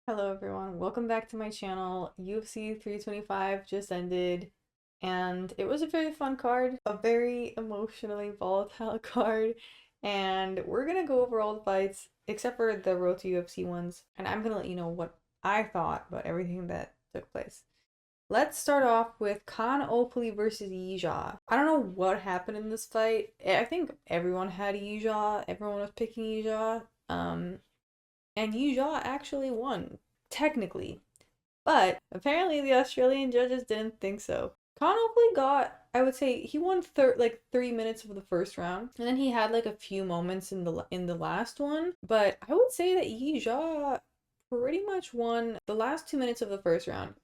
Hello everyone, welcome back to my channel. UFC 325 just ended and it was a very fun card, a very emotionally volatile card, and we're gonna go over all the fights except for the Road to UFC ones, and I'm gonna let you know what I thought about everything that took place. Let's start off with Kaan Ofli versus Yizha. I don't know what happened in this fight. I think everyone had Yizha, everyone was picking Yizha. And Yizha actually won, technically. But apparently the Australian judges didn't think so. Connolly got, I would say, he won like 3 minutes of the first round, and then he had like a few moments in the last one. But I would say that Yizha pretty much won the last 2 minutes of the first round.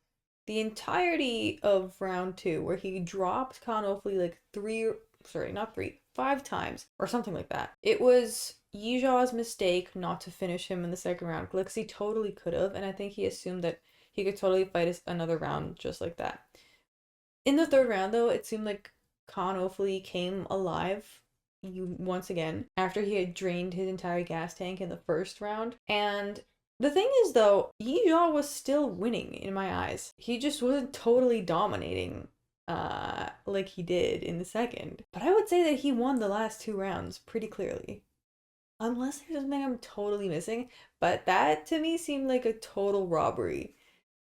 The entirety of round two, where he dropped Connolly like not three, 5 times or something like that. It was Yizha's mistake not to finish him in the second round, because he totally could have, and I think he assumed that he could totally fight another round just like that. In the third round, though, it seemed like Kaan Ofli came alive once again after he had drained his entire gas tank in the first round. And the thing is, though, Yizha was still winning in my eyes. He just wasn't totally dominating like he did in the second. But I would say that he won the last 2 rounds pretty clearly. Unless there's something I'm totally missing. But that to me seemed like a total robbery.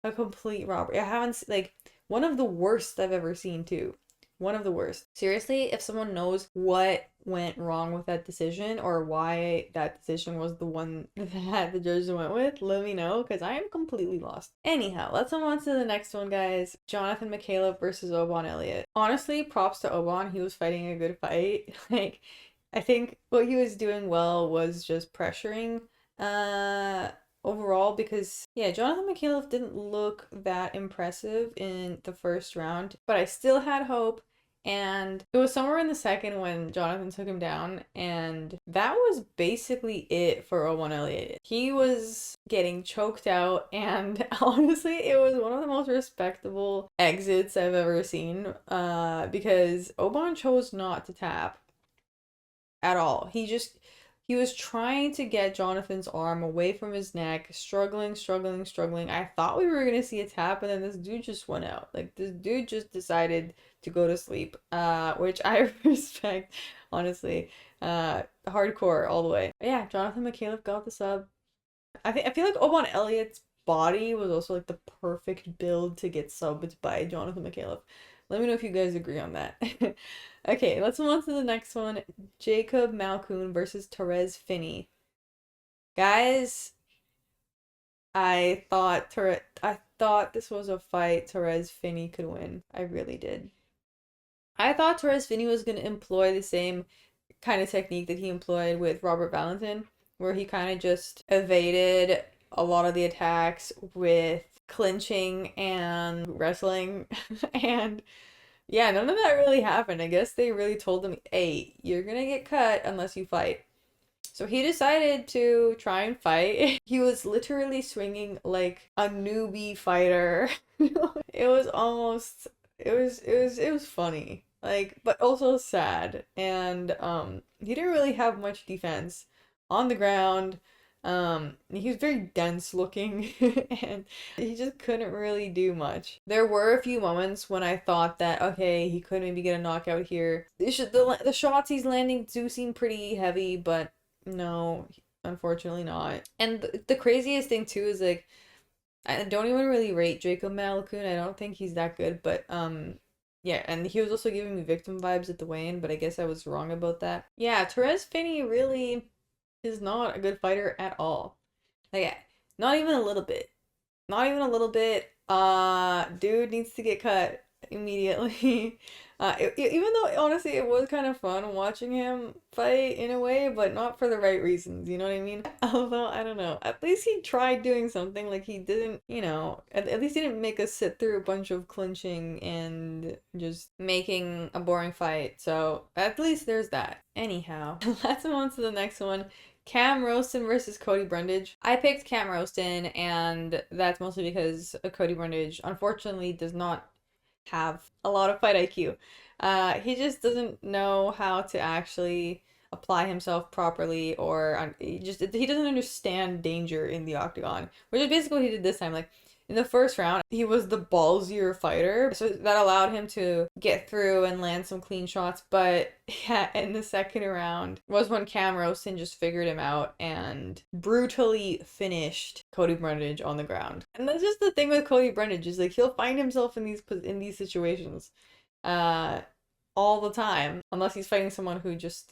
A complete robbery. I haven't, like, one of the worst I've ever seen, too. One of the worst. Seriously, if someone knows what went wrong with that decision or why that decision was the one that the judges went with, let me know, because I am completely lost. Anyhow, let's move on to the next one, guys. Jonathan Micallef versus Oban Elliot. Honestly, props to Oban. He was fighting a good fight. Like, I think what he was doing well was just pressuring overall, because yeah, Jonathan Micallef didn't look that impressive in the first round, but I still had hope. And it was somewhere in the second when Jonathan took him down, and that was basically it for Oban Elliot. He was getting choked out, and honestly, it was one of the most respectable exits I've ever seen, because Oban chose not to tap at all. He was trying to get Jonathan's arm away from his neck, struggling. I thought we were gonna see a tap, and then this dude just went out. Like, this dude just decided to go to sleep, which I respect, honestly. Hardcore all the way. But yeah, Jonathan Micallef got the sub. I feel like Oban Elliott's body was also like the perfect build to get subbed by Jonathan Micallef. Let me know if you guys agree on that. Okay, let's move on to the next one. Jacob Malkoun versus Torrez Finney. Guys, I thought this was a fight Torrez Finney could win. I really did. I thought Torrez Finney was going to employ the same kind of technique that he employed with Robert Valentin, where he kind of just evaded a lot of the attacks with clinching and wrestling. And yeah, none of that really happened. I guess they really told him, hey, you're gonna get cut unless you fight. So he decided to try and fight. He was literally swinging like a newbie fighter. It was almost, it was funny. Like, but also sad. And he didn't really have much defense on the ground. He was very dense looking, and he just couldn't really do much. There were a few moments when I thought that, okay, he could maybe get a knockout here. The shots he's landing do seem pretty heavy, but no, unfortunately not. And the craziest thing too is, like, I don't even really rate Jacob Malkoun. I don't think he's that good, but yeah, and he was also giving me victim vibes at the weigh-in, but I guess I was wrong about that. Yeah, Torrez Finney really is not a good fighter at all. Like, not even a little bit. Not even a little bit. Dude needs to get cut immediately. Even though honestly it was kind of fun watching him fight in a way, but not for the right reasons, you know what I mean? Although, I don't know. At least he tried doing something. Like, he didn't, at least he didn't make us sit through a bunch of clinching and just making a boring fight. So, at least there's that. Anyhow, let's move on to the next one. Cam Rowston versus Cody Brundage. I picked Cam Rowston, and that's mostly because Cody Brundage unfortunately does not have a lot of fight IQ. He just doesn't know how to actually apply himself properly, or he doesn't understand danger in the octagon, which is basically what he did this time. Like in the first round, he was the ballsier fighter, so that allowed him to get through and land some clean shots. But yeah, in the second round was when Rowston just figured him out and brutally finished Cody Brundage on the ground. And that's just the thing with Cody Brundage, is like he'll find himself in these situations all the time, unless he's fighting someone who just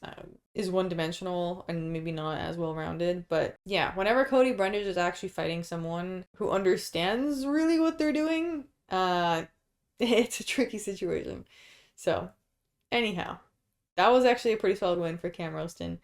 is one-dimensional and maybe not as well-rounded. But yeah, whenever Cody Brundage is actually fighting someone who understands really what they're doing, it's a tricky situation. So anyhow, that was actually a pretty solid win for Rowston.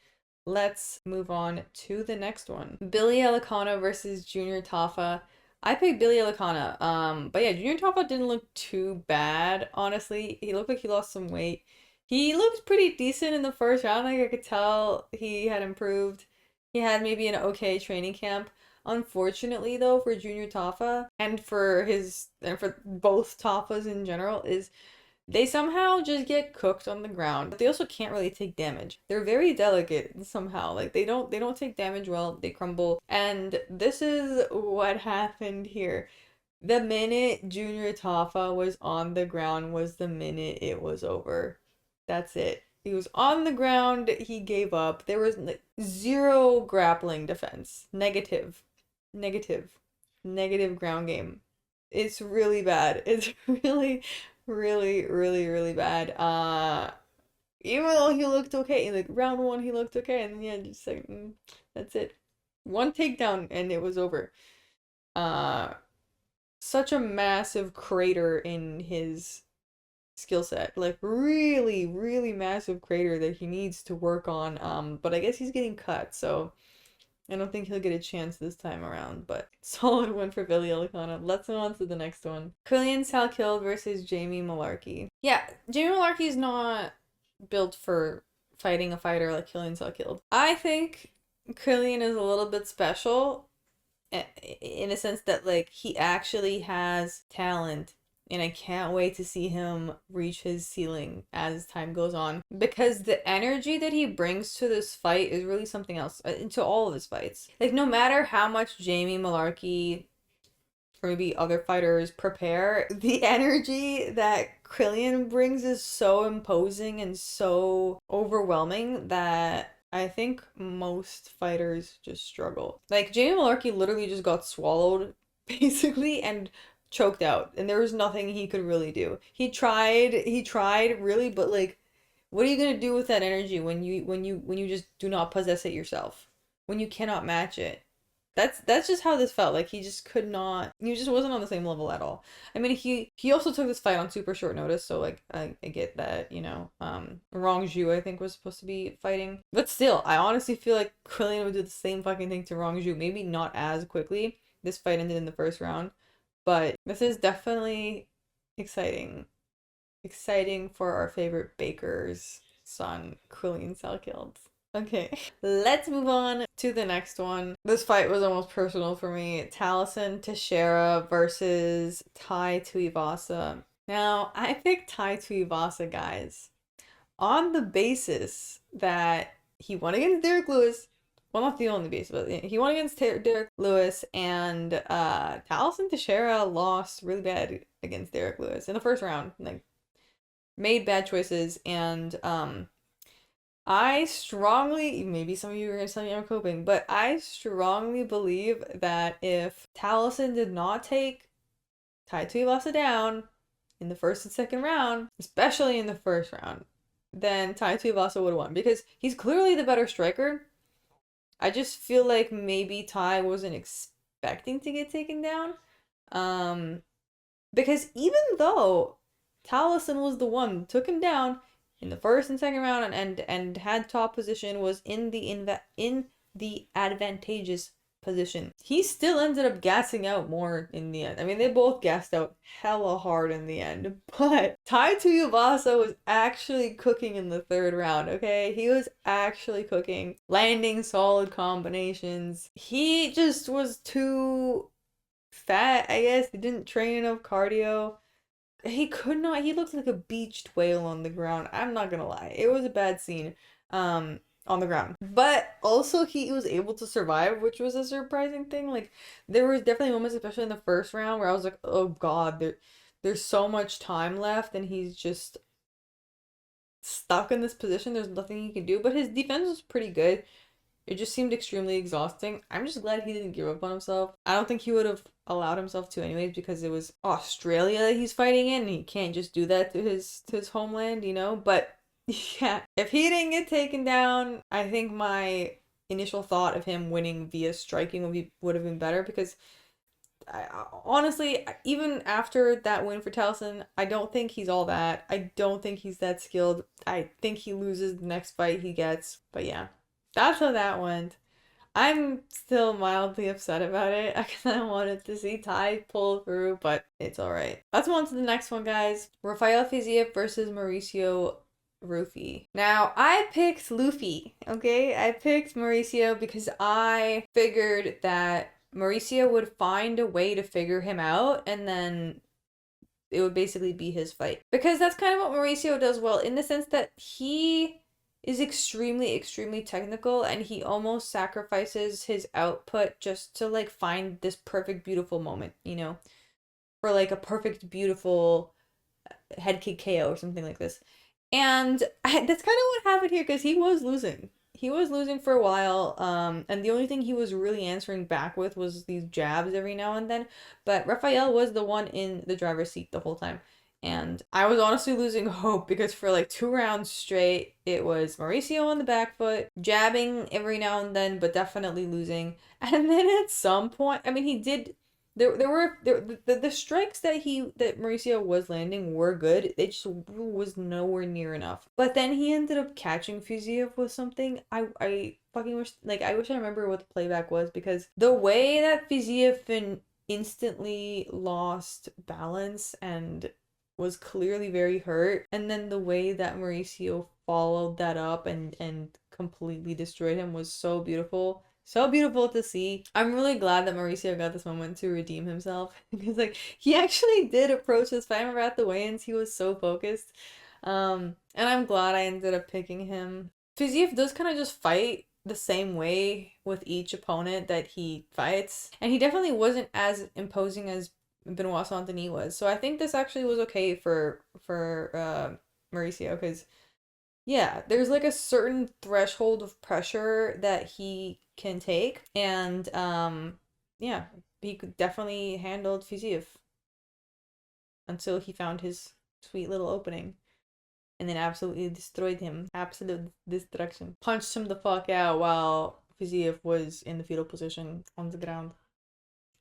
Let's move on to the next one. Billy Elekana versus Junior Tafa. I picked Billy Elekana. But yeah, Junior Tafa didn't look too bad, honestly. He looked like he lost some weight. He looked pretty decent in the first round. Like I could tell he had improved. He had maybe an okay training camp. Unfortunately, though, for Junior Tafa and for both Tafas in general, is they somehow just get cooked on the ground. But they also can't really take damage. They're very delicate somehow. Like they don't take damage well. They crumble. And this is what happened here. The minute Junior Tafa was on the ground was the minute it was over. That's it. He was on the ground. He gave up. There was like zero grappling defense. Negative ground game. It's really bad. It's really, really, really, really bad. Even though he looked okay, like round one he looked okay, and yeah, just like that's it. One takedown and it was over. Such a massive crater in his skill set, like really, really massive crater that he needs to work on. But I guess he's getting cut, so I don't think he'll get a chance this time around, but solid win for Billy Elekana. Let's move on to the next one. Quillian Salkilld versus Jamie Mullarkey. Yeah, Jamie Mullarkey is not built for fighting a fighter like Quillian Salkilld. I think Quillian is a little bit special in a sense that like he actually has talent, and I can't wait to see him reach his ceiling as time goes on, because the energy that he brings to this fight is really something else, into all of his fights. Like no matter how much Jamie Mullarkey or maybe other fighters prepare, the energy that Quillian brings is so imposing and so overwhelming that I think most fighters just struggle. Like Jamie Mullarkey literally just got swallowed basically and choked out, and there was nothing he could really do. He tried really, but like what are you going to do with that energy when you just do not possess it yourself? When you cannot match it? That's just how this felt. Like he just could not, he just wasn't on the same level at all. I mean, he also took this fight on super short notice, so like I get that, you know. Rongju I think was supposed to be fighting. But still, I honestly feel like Quillian would do the same fucking thing to Rongju, maybe not as quickly. This fight ended in the first round, but this is definitely exciting. Exciting for our favorite baker's son, Quillian Salkilld. Okay, let's move on to the next one. This fight was almost personal for me. Tallison Teixeira versus Tuivasa. Now, I picked Tuivasa, guys, on the basis that he won against Derek Lewis. Well, not the only basis, but he won against Derek Lewis, and Tallison Teixeira lost really bad against Derek Lewis in the first round. Like, made bad choices, and I strongly, maybe some of you are going to tell me I'm coping, but I strongly believe that if Tallison did not take Tuivasa down in the first and second round, especially in the first round, then Tuivasa would have won, because he's clearly the better striker. I just feel like maybe Ty wasn't expecting to get taken down. Because even though Tallison was the one who took him down in the first and second round and had top position, was in the advantageous position, he still ended up gassing out more in the end. I mean, they both gassed out hella hard in the end, but Tuivasa was actually cooking in the third round, okay? He was actually cooking, landing solid combinations. He just was too fat, I guess. He didn't train enough cardio. He could not, he looked like a beached whale on the ground. I'm not gonna lie. It was a bad scene. on the ground. But also he was able to survive, which was a surprising thing. Like, there was definitely moments, especially in the first round, where I was like, oh god, there's so much time left and he's just stuck in this position. There's nothing he can do. But his defense was pretty good. It just seemed extremely exhausting. I'm just glad he didn't give up on himself. I don't think he would have allowed himself to anyways, because it was Australia that he's fighting in and he can't just do that to his homeland, you know? But yeah, if he didn't get taken down, I think my initial thought of him winning via striking would have been better, because honestly, even after that win for Tallison, I don't think he's all that. I don't think he's that skilled. I think he loses the next fight he gets. But yeah, that's how that went. I'm still mildly upset about it. I kind of wanted to see Ty pull through, but it's alright. Let's move on to the next one, guys. Rafael Fiziev versus Mauricio Ruffy. Now, I picked Luffy, okay? I picked Mauricio because I figured that Mauricio would find a way to figure him out, and then it would basically be his fight. Because that's kind of what Mauricio does well, in the sense that he is extremely, extremely technical, and he almost sacrifices his output just to, like, find this perfect, beautiful moment, you know? For, like, a perfect, beautiful head kick KO or something like this. And that's kind of what happened here, because he was losing. He was losing for a while, and the only thing he was really answering back with was these jabs every now and then. But Rafael was the one in the driver's seat the whole time. And I was honestly losing hope, because for like 2 rounds straight, it was Mauricio on the back foot, jabbing every now and then, but definitely losing. And then at some point, I mean, he did. The strikes that Mauricio was landing were good. It just was nowhere near enough. But then he ended up catching Fiziev with something. I fucking wish, like, I wish I remember what the playback was, because the way that Fiziev instantly lost balance and was clearly very hurt, and then the way that Mauricio followed that up and completely destroyed him was so beautiful. So beautiful to see. I'm really glad that Mauricio got this moment to redeem himself, because like he actually did approach this fight. I remember at the weigh-ins he was so focused. And I'm glad I ended up picking him. Fiziev does kind of just fight the same way with each opponent that he fights, and he definitely wasn't as imposing as Benoit Denis was. So I think this actually was okay for Mauricio, because yeah, there's like a certain threshold of pressure that he can take, and yeah, he could definitely handled Fiziev until he found his sweet little opening, and then absolutely destroyed him. Absolute destruction. Punched him the fuck out while Fiziev was in the fetal position on the ground.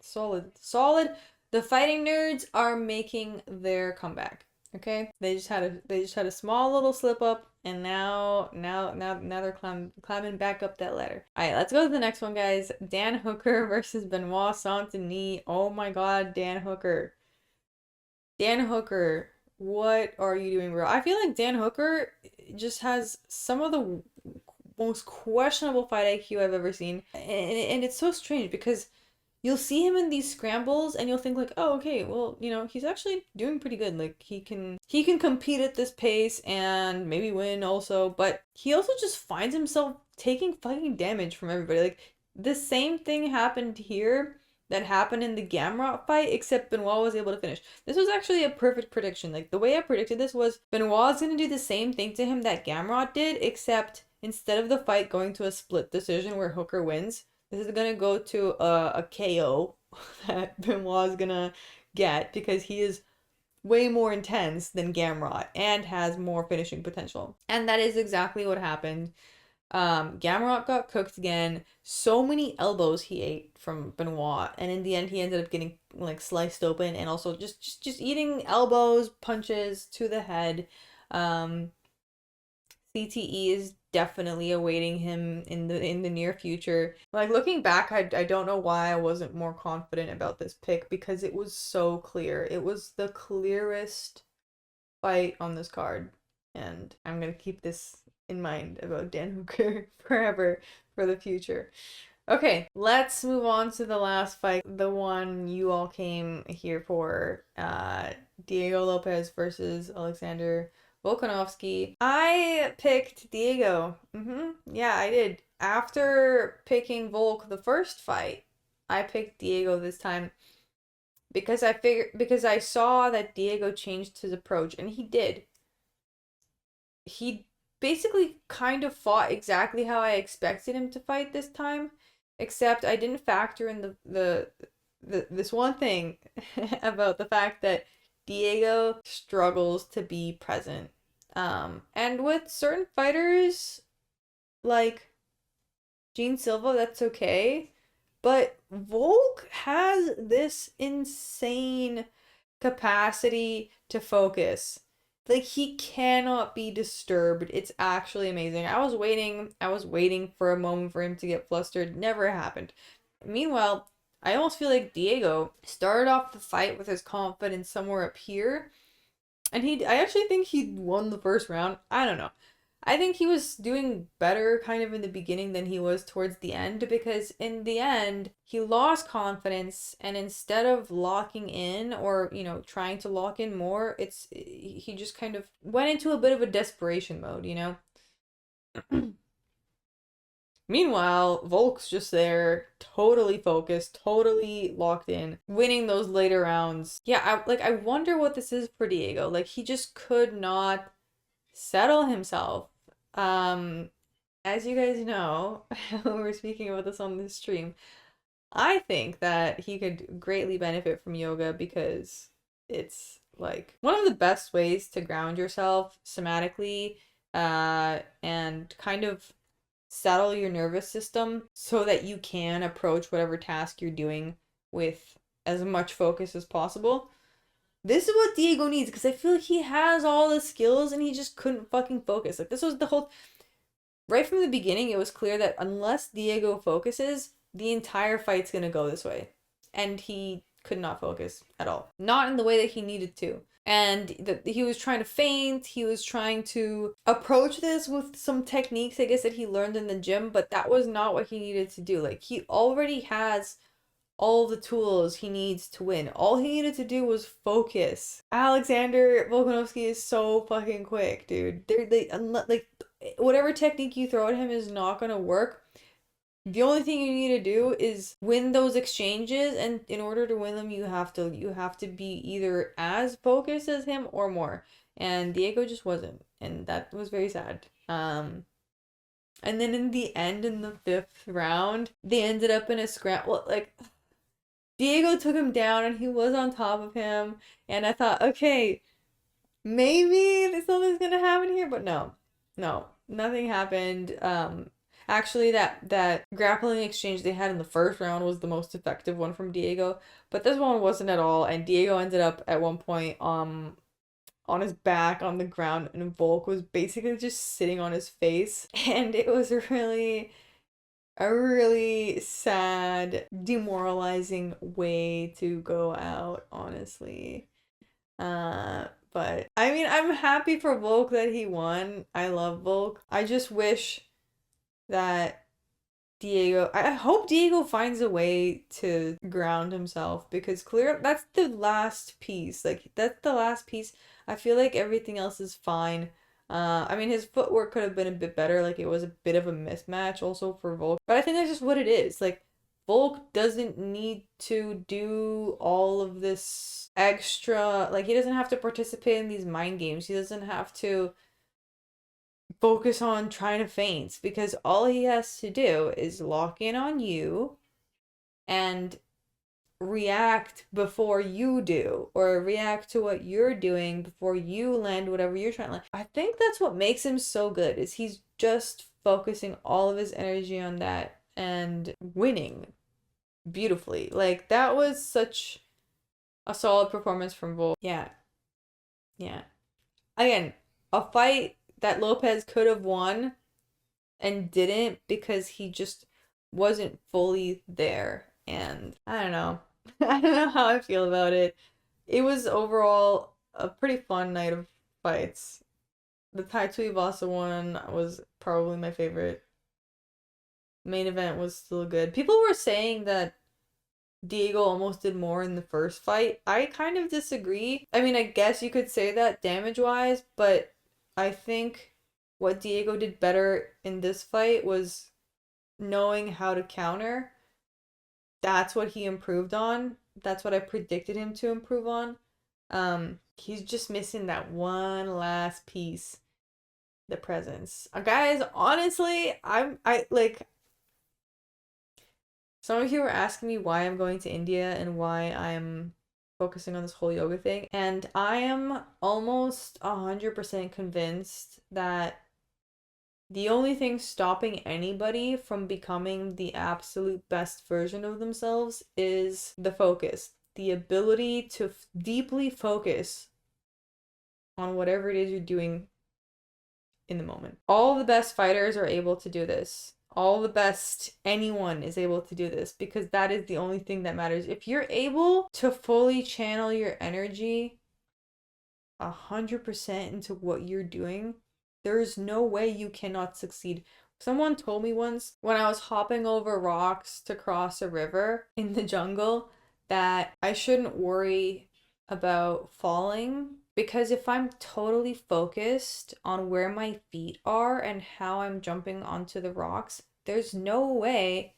Solid. Solid. The fighting nerds are making their comeback. Okay? They just had a small little slip up, and now they're climbing back up that ladder. Alright, let's go to the next one, guys. Dan Hooker versus Benoit Denis. Oh my god, Dan Hooker. Dan Hooker, what are you doing, bro? I feel like Dan Hooker just has some of the most questionable fight IQ I've ever seen. And it's so strange, because you'll see him in these scrambles and you'll think like, oh, okay, well, you know, he's actually doing pretty good. Like he can compete at this pace and maybe win also, but he also just finds himself taking fucking damage from everybody. Like the same thing happened here that happened in the Gamrot fight, except Benoit was able to finish. This was actually a perfect prediction. Like the way I predicted this was Benoit's gonna do the same thing to him that Gamrot did, except instead of the fight going to a split decision where Hooker wins, this is gonna go to a KO that Benoit is gonna get, because he is way more intense than Gamrot and has more finishing potential. And that is exactly what happened. Gamrot got cooked again. So many elbows he ate from Benoit, and in the end he ended up getting like sliced open, and also just eating elbows, punches to the head. CTE is definitely awaiting him in the near future. Like looking back, I don't know why I wasn't more confident about this pick, because it was so clear. It was the clearest fight on this card, and I'm gonna keep this in mind about Dan Hooker forever for the future. Okay, let's move on to the last fight, the one you all came here for. Diego Lopes versus Alexander Volkanovski. I picked Diego. Yeah, I did. After picking Volk the first fight, I picked Diego this time because I saw that Diego changed his approach, and he did. He basically kind of fought exactly how I expected him to fight this time, except I didn't factor in the this one thing about the fact that Diego struggles to be present. And with certain fighters like Gene Silva, that's okay. But Volk has this insane capacity to focus. Like he cannot be disturbed. It's actually amazing. I was waiting for a moment for him to get flustered. Never happened. Meanwhile, I almost feel like Diego started off the fight with his confidence somewhere up here. And I actually think he won the first round. I don't know. I think he was doing better kind of in the beginning than he was towards the end, because in the end he lost confidence, and instead of locking in or, trying to lock in more, he just kind of went into a bit of a desperation mode, Meanwhile, Volk's just there, totally focused, totally locked in, winning those later rounds. Yeah, I wonder what this is for Diego. Like he just could not settle himself. As you guys know, when we're speaking about this on this stream, I think that he could greatly benefit from yoga because it's like one of the best ways to ground yourself somatically, and kind of settle your nervous system so that you can approach whatever task you're doing with as much focus as possible. This is what Diego needs, because I feel like he has all the skills and he just couldn't fucking focus. Like this was the whole right from the beginning, it was clear that unless Diego focuses, the entire fight's gonna go this way. And he could not focus at all. Not in the way that he needed to. And he was trying to feint, he was trying to approach this with some techniques, I guess, that he learned in the gym, but that was not what he needed to do. Like, he already has all the tools he needs to win. All he needed to do was focus. Alexander Volkanovski is so fucking quick, dude. Like, whatever technique you throw at him is not gonna work. The only thing you need to do is win those exchanges, and in order to win them, you have to be either as focused as him or more. And Diego just wasn't, and that was very sad. And then in the end, in the 5th round, they ended up in a scramble. Like, Diego took him down, and he was on top of him, and I thought, okay, maybe something's gonna happen here, but no, nothing happened. Actually, that grappling exchange they had in the first round was the most effective one from Diego, but this one wasn't at all, and Diego ended up at one point on his back on the ground, and Volk was basically just sitting on his face, and it was really a really sad, demoralizing way to go out, honestly. But I mean, I'm happy for Volk that he won. I love Volk. I just wish that I hope Diego finds a way to ground himself, because that's the last piece. Like, that's the last piece. I feel like everything else is fine. I mean, his footwork could have been a bit better. Like, it was a bit of a mismatch also for Volk. But I think that's just what it is. Like, Volk doesn't need to do all of this extra. Like, he doesn't have to participate in these mind games. He doesn't have to focus on trying to feint, because all he has to do is lock in on you and react before you do, or react to what you're doing before you land whatever you're trying to land. I think that's what makes him so good, is he's just focusing all of his energy on that and winning beautifully. Like, that was such a solid performance from Volk. Yeah. Again, a fight that Lopes could have won and didn't, because he just wasn't fully there. And I don't know. I don't know how I feel about it. It was overall a pretty fun night of fights. The Tuivasa one was probably my favorite. Main event was still good. People were saying that Diego almost did more in the first fight. I kind of disagree. I mean, I guess you could say that damage-wise, but I think what Diego did better in this fight was knowing how to counter. That's what he improved on. That's what I predicted him to improve on. He's just missing that one last piece, the presence. Guys, honestly, I like, some of you were asking me why I'm going to India and why I'm focusing on this whole yoga thing, and I am almost 100% convinced that the only thing stopping anybody from becoming the absolute best version of themselves is the focus, the ability to deeply focus on whatever it is you're doing in the moment. All the best fighters are able to do this. All the best anyone is able to do this, because that is the only thing that matters. If you're able to fully channel your energy 100% into what you're doing, there's no way you cannot succeed. Someone told me once when I was hopping over rocks to cross a river in the jungle that I shouldn't worry about falling, because if I'm totally focused on where my feet are and how I'm jumping onto the rocks, there's no way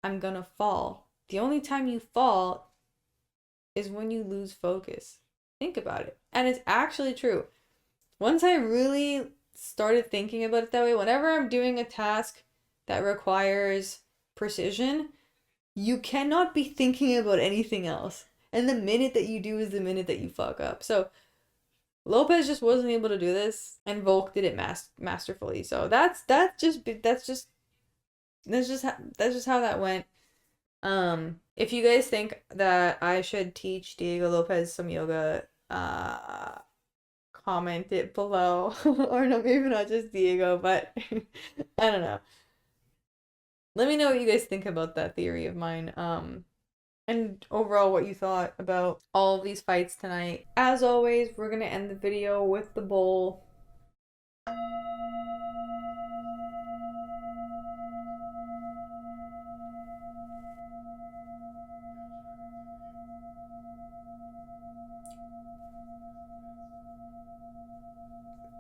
I'm gonna fall. The only time you fall is when you lose focus. Think about it. And it's actually true. Once I really started thinking about it that way, whenever I'm doing a task that requires precision, you cannot be thinking about anything else. And the minute that you do is the minute that you fuck up. So Lopes just wasn't able to do this, and Volk did it masterfully. So that's just how that went. If you guys think that I should teach Diego Lopes some yoga, comment it below. Or no, maybe not just Diego, but I don't know. Let me know what you guys think about that theory of mine. And overall what you thought about all of these fights tonight. As always, we're gonna end the video with the bowl.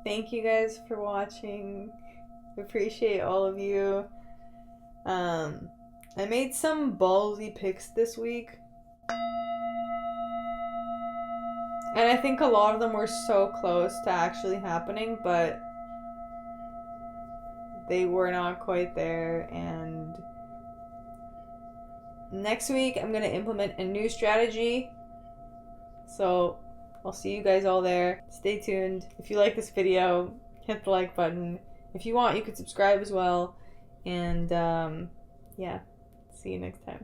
Thank you guys for watching. Appreciate all of you. I made some ballsy picks this week, and I think a lot of them were so close to actually happening, but they were not quite there. And next week I'm gonna implement a new strategy, so I'll see you guys all there. Stay tuned. If you like this video, hit the like button. If you want, you could subscribe as well. And yeah, see you next time.